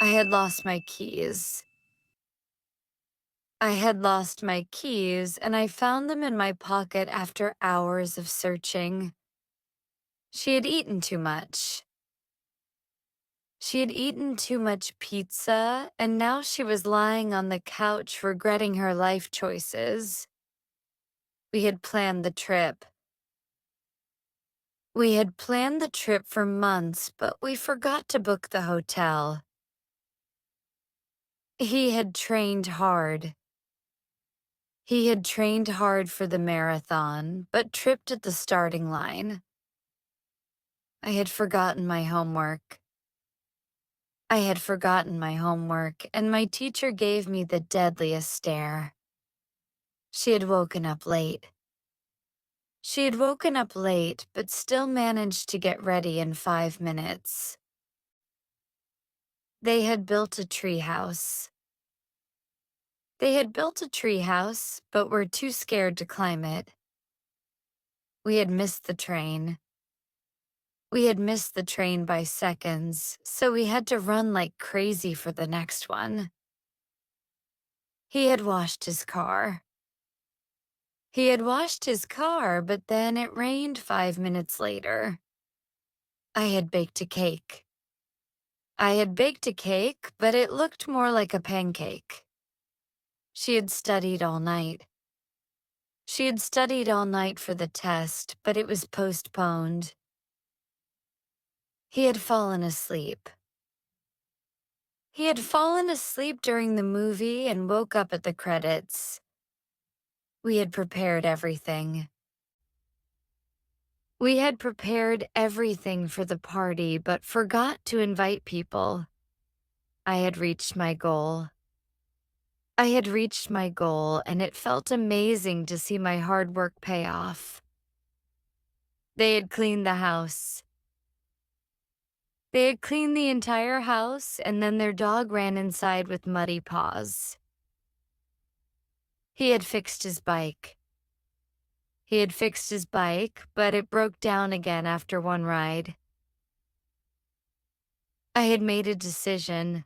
I had lost my keys. I had lost my keys, and I found them in my pocket after hours of searching. She had eaten too much. She had eaten too much pizza, and now she was lying on the couch regretting her life choices. We had planned the trip. We had planned the trip for months, but we forgot to book the hotel. He had trained hard. He had trained hard for the marathon, but tripped at the starting line. I had forgotten my homework. I had forgotten my homework, and my teacher gave me the deadliest stare. She had woken up late. She had woken up late, but still managed to get ready in 5 minutes. They had built a treehouse. They had built a treehouse, but were too scared to climb it. We had missed the train. We had missed the train by seconds, so we had to run like crazy for the next one. He had washed his car. He had washed his car, but then it rained 5 minutes later. I had baked a cake. I had baked a cake, but it looked more like a pancake. She had studied all night. She had studied all night for the test, but it was postponed. He had fallen asleep. He had fallen asleep during the movie and woke up at the credits. We had prepared everything. We had prepared everything for the party, but forgot to invite people. I had reached my goal. I had reached my goal, and it felt amazing to see my hard work pay off. They had cleaned the house. They had cleaned the entire house, and then their dog ran inside with muddy paws. He had fixed his bike. He had fixed his bike, but it broke down again after one ride. I had made a decision.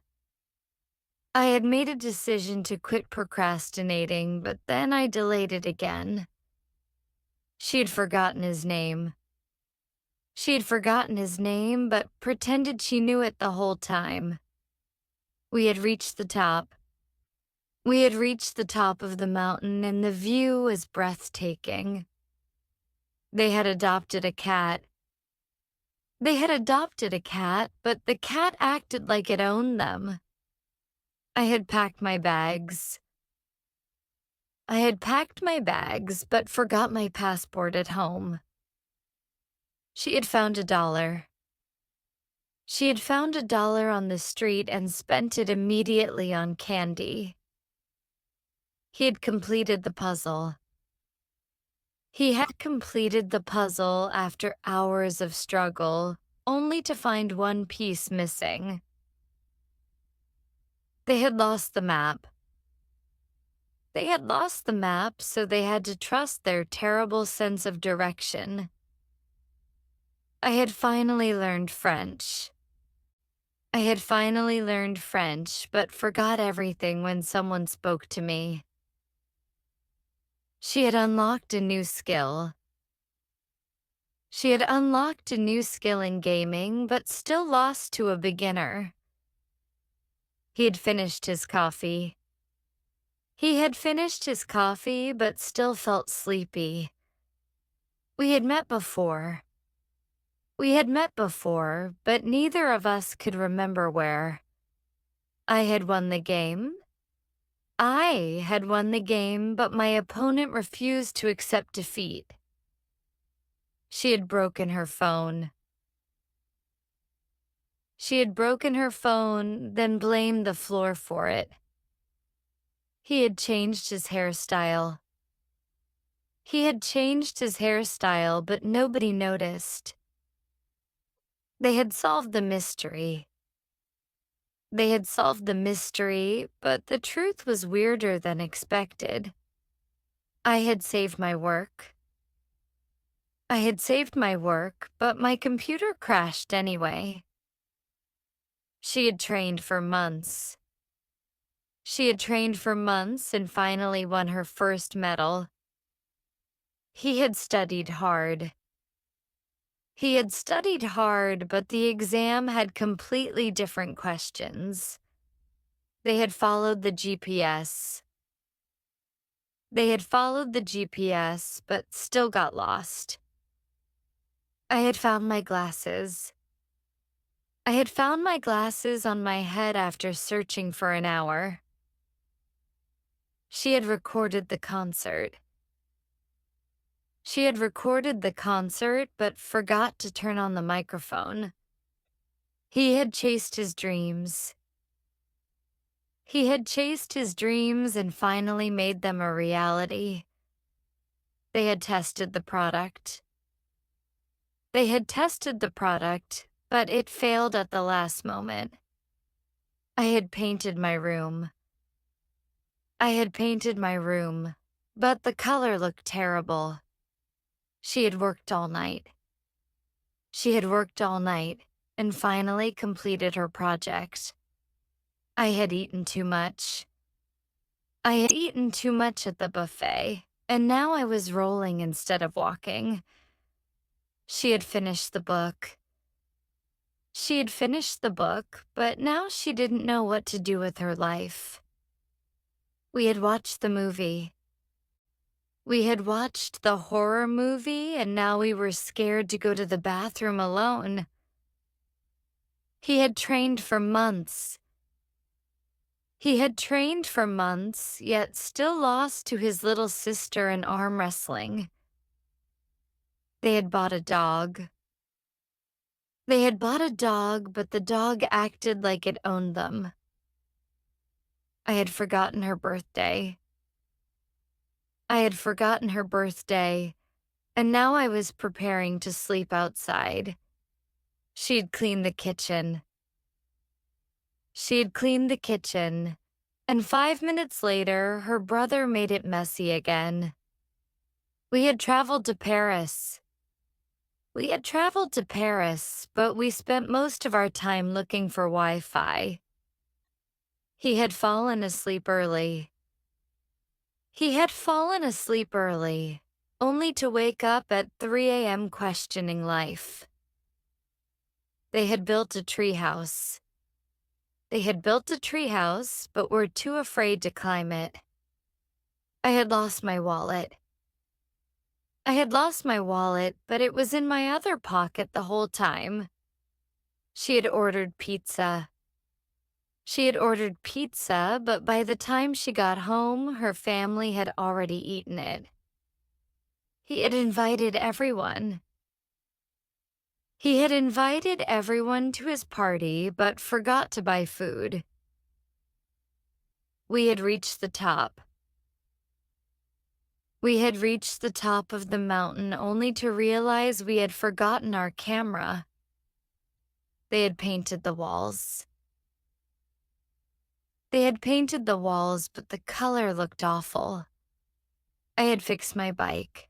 I had made a decision to quit procrastinating, but then I delayed it again. She had forgotten his name. She had forgotten his name, but pretended she knew it the whole time. We had reached the top. We had reached the top of the mountain, and the view was breathtaking. They had adopted a cat. They had adopted a cat, but the cat acted like it owned them. I had packed my bags. I had packed my bags, but forgot my passport at home. She had found $1. She had found $1 on the street and spent it immediately on candy. He had completed the puzzle. He had completed the puzzle after hours of struggle, only to find one piece missing. They had lost the map. They had lost the map, so they had to trust their terrible sense of direction. I had finally learned French. I had finally learned French, but forgot everything when someone spoke to me. She had unlocked a new skill. She had unlocked a new skill in gaming, but still lost to a beginner. He had finished his coffee. He had finished his coffee, but still felt sleepy. We had met before. We had met before, but neither of us could remember where. I had won the game. I had won the game, but my opponent refused to accept defeat. She had broken her phone. She had broken her phone, then blamed the floor for it. He had changed his hairstyle. He had changed his hairstyle, but nobody noticed. They had solved the mystery. They had solved the mystery, but the truth was weirder than expected. I had saved my work. I had saved my work, but my computer crashed anyway. She had trained for months. She had trained for months and finally won her first medal. He had studied hard. He had studied hard, but the exam had completely different questions. They had followed the GPS. They had followed the GPS, but still got lost. I had found my glasses. I had found my glasses on my head after searching for an hour. She had recorded the concert. She had recorded the concert, but forgot to turn on the microphone. He had chased his dreams. He had chased his dreams and finally made them a reality. They had tested the product. They had tested the product, but it failed at the last moment. I had painted my room. I had painted my room, but the color looked terrible. She had worked all night. She had worked all night and finally completed her project. I had eaten too much. I had eaten too much at the buffet, and now I was rolling instead of walking. She had finished the book. She had finished the book, but now she didn't know what to do with her life. We had watched the movie. We had watched the horror movie, and now we were scared to go to the bathroom alone. He had trained for months. He had trained for months, yet still lost to his little sister in arm wrestling. They had bought a dog. They had bought a dog, but the dog acted like it owned them. I had forgotten her birthday. I had forgotten her birthday, and now I was preparing to sleep outside. She had cleaned the kitchen. She had cleaned the kitchen, and 5 minutes later, her brother made it messy again. We had traveled to Paris. We had traveled to Paris, but we spent most of our time looking for Wi-Fi. He had fallen asleep early. He had fallen asleep early, only to wake up at 3 a.m. questioning life. They had built a treehouse. They had built a treehouse, but were too afraid to climb it. I had lost my wallet. I had lost my wallet, but it was in my other pocket the whole time. She had ordered pizza. She had ordered pizza, but by the time she got home, her family had already eaten it. He had invited everyone. He had invited everyone to his party, but forgot to buy food. We had reached the top. We had reached the top of the mountain only to realize we had forgotten our camera. They had painted the walls. They had painted the walls, but the color looked awful. I had fixed my bike.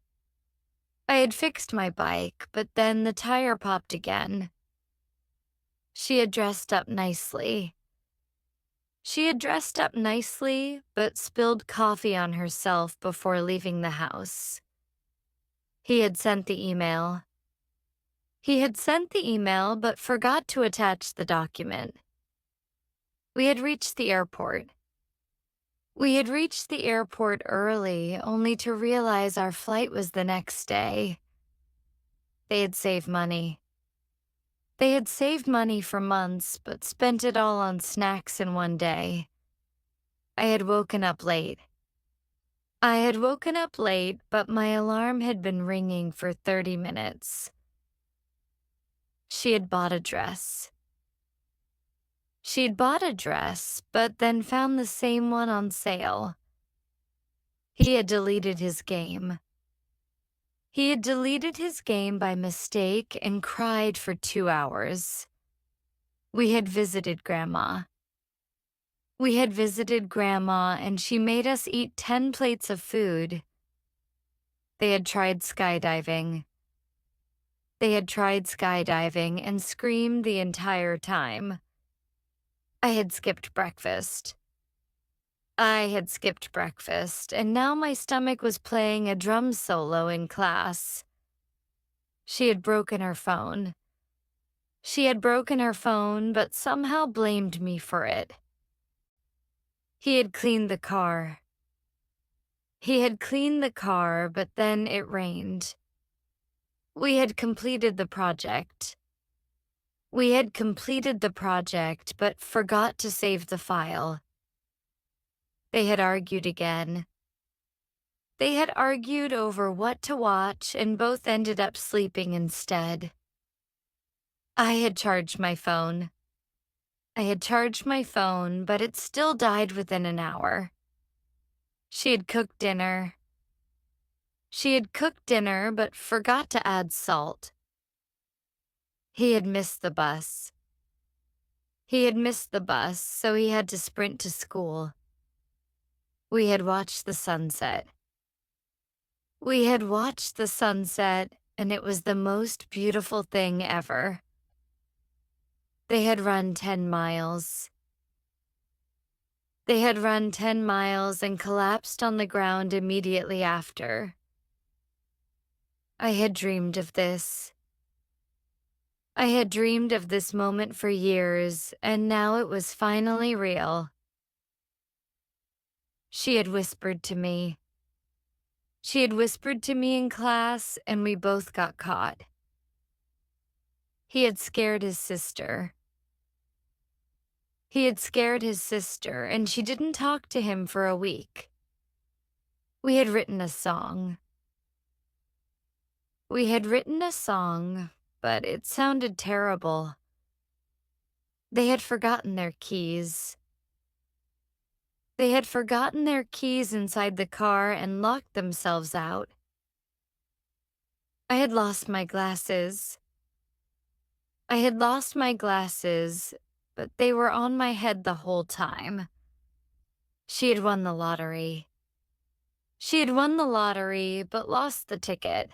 I had fixed my bike, but then the tire popped again. She had dressed up nicely. She had dressed up nicely, but spilled coffee on herself before leaving the house. He had sent the email. He had sent the email, but forgot to attach the document. We had reached the airport. We had reached the airport early, only to realize our flight was the next day. They had saved money. They had saved money for months, but spent it all on snacks in one day. I had woken up late. I had woken up late, but my alarm had been ringing for 30 minutes. She had bought a dress. She had bought a dress, but then found the same one on sale. He had deleted his game. He had deleted his game by mistake and cried for 2 hours. We had visited Grandma. We had visited Grandma, and she made us eat 10 plates of food. They had tried skydiving. They had tried skydiving and screamed the entire time. I had skipped breakfast. And now my stomach was playing a drum solo in class. She had broken her phone. But somehow blamed me for it. He had cleaned the car. But then it rained. We had completed the project. But forgot to save the file. They had argued again. They had argued over what to watch and both ended up sleeping instead. I had charged my phone, but it still died within an hour. She had cooked dinner, but forgot to add salt. He had missed the bus, so he had to sprint to school. We had watched the sunset. And it was the most beautiful thing ever. They had run 10 miles. And collapsed on the ground immediately after. I had dreamed of this. Moment for years, and now it was finally real. She had whispered to me. In class, and we both got caught. He had scared his sister. And she didn't talk to him for a week. We had written a song. But it sounded terrible. They had forgotten their keys. Inside the car and locked themselves out. I had lost my glasses. But they were on my head the whole time. She had won the lottery. But lost the ticket.